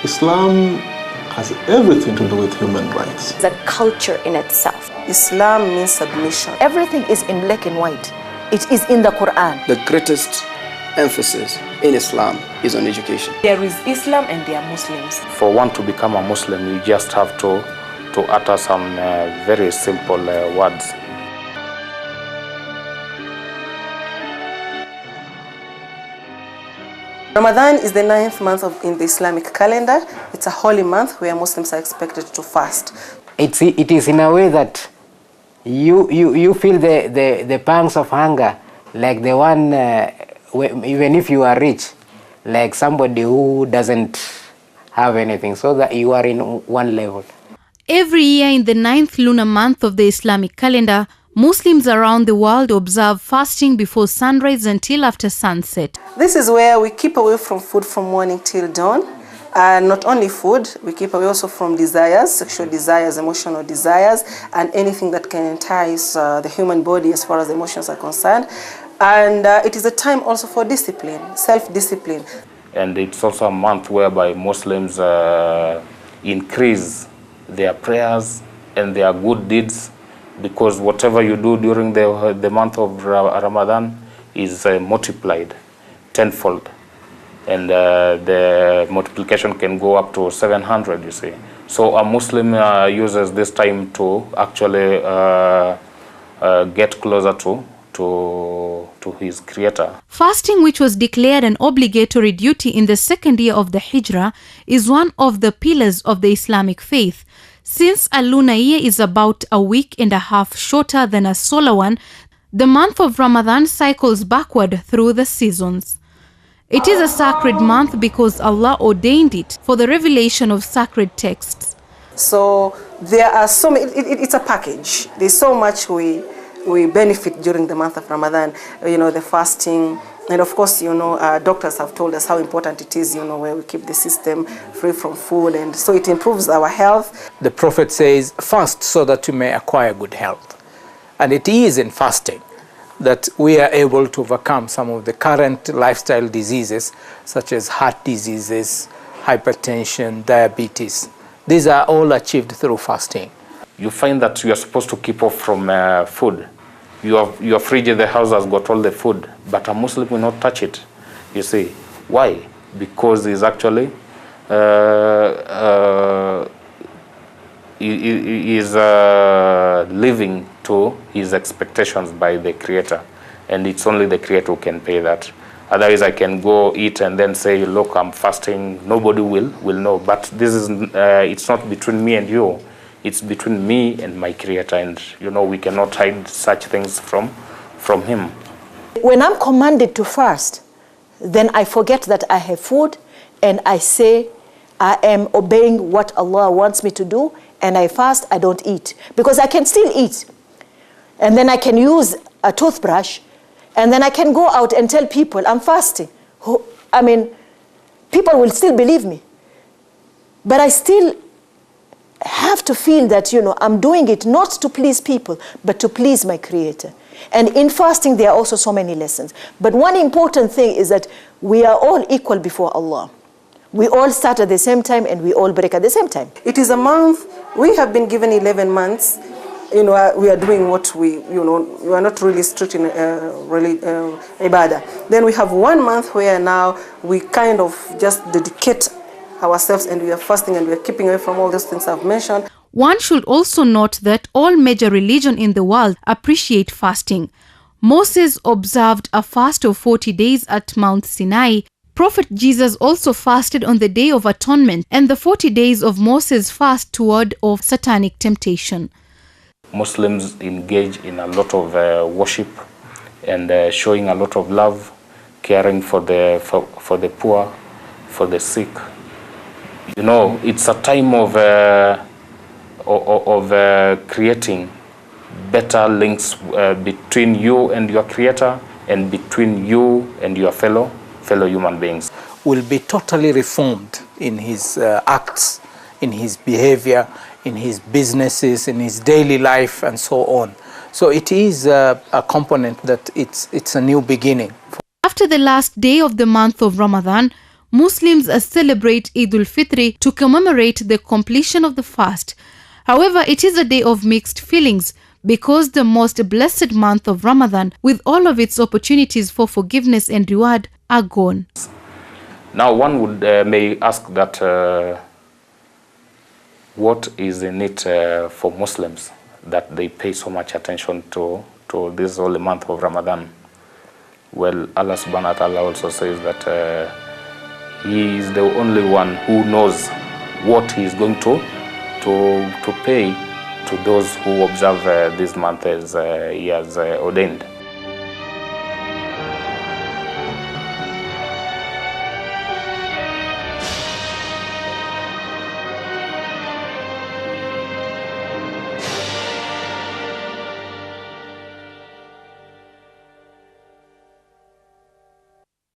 Islam has everything to do with human rights. It's a culture in itself. Islam means submission. Everything is in black and white. It is in the Quran. The greatest emphasis in Islam is on education. There is Islam and there are Muslims. For one to become a Muslim, you just have to utter some very simple words. Ramadan is the 9th month in the Islamic calendar. It's a holy month where Muslims are expected to fast. It is in a way that you feel the pangs of hunger, like the one, even if you are rich, like somebody who doesn't have anything, so that you are in one level. Every year in the 9th lunar month of the Islamic calendar, Muslims around the world observe fasting before sunrise until after sunset. This is where we keep away from food from morning till dawn. And not only food, we keep away also from desires, sexual desires, emotional desires, and anything that can entice the human body as far as emotions are concerned. And it is a time also for discipline, self-discipline. And it's also a month whereby Muslims increase their prayers and their good deeds, because whatever you do during the month of Ramadan is multiplied tenfold. And the multiplication can go up to 700, you see. So a Muslim uses this time to actually get closer to his Creator. Fasting, which was declared an obligatory duty in the second year of the Hijrah, is one of the pillars of the Islamic faith. Since a lunar year is about a week and a half shorter than a solar one, the month of Ramadan cycles backward through the seasons. It is a sacred month because Allah ordained it for the revelation of sacred texts. So there are so many, it's a package. There's so much we benefit during the month of Ramadan, the fasting. And of course, doctors have told us how important it is, where we keep the system free from food. And so it improves our health. The Prophet says, fast so that you may acquire good health. And it is in fasting that we are able to overcome some of the current lifestyle diseases, such as heart diseases, hypertension, diabetes. These are all achieved through fasting. You find that you are supposed to keep off from food. Your fridge in the house has got all the food, but a Muslim will not touch it. You see, why? Because he's actually living to his expectations by the Creator, and it's only the Creator who can pay that. Otherwise, I can go eat and then say, look, I'm fasting. Nobody will know. But this is it's not between me and you. It's between me and my Creator, and we cannot hide such things from Him. When I'm commanded to fast, then I forget that I have food, and I say I am obeying what Allah wants me to do, and I fast, I don't eat. Because I can still eat. And then I can use a toothbrush, and then I can go out and tell people I'm fasting. People will still believe me. But I still have to feel that, I'm doing it not to please people, but to please my Creator. And in fasting, there are also so many lessons. But one important thing is that we are all equal before Allah. We all start at the same time and we all break at the same time. It is a month. We have been given 11 months. We are doing what we are not really strict in ibadah. Then we have 1 month where now we kind of just dedicate ourselves and we are fasting and we are keeping away from all those things I've mentioned. One should also note that all major religions in the world appreciate fasting. Moses observed a fast of 40 days at Mount Sinai. Prophet Jesus also fasted on the Day of Atonement and the 40 days of Moses' fast toward of satanic temptation. Muslims engage in a lot of worship and showing a lot of love, caring for the poor, for the sick. It's a time of creating better links between you and your Creator and between you and your fellow human beings. Will be totally reformed in his acts, in his behavior, in his businesses, in his daily life, and so on. So it is a component that it's a new beginning. After the last day of the month of Ramadan, Muslims celebrate Eid al-Fitr to commemorate the completion of the fast. However, it is a day of mixed feelings because the most blessed month of Ramadan, with all of its opportunities for forgiveness and reward, are gone. Now one would may ask that what is in it for Muslims that they pay so much attention to this holy month of Ramadan? Well, Allah subhanahu wa ta'ala also says that He is the only one who knows what He is going to pay to those who observe this month as He has ordained.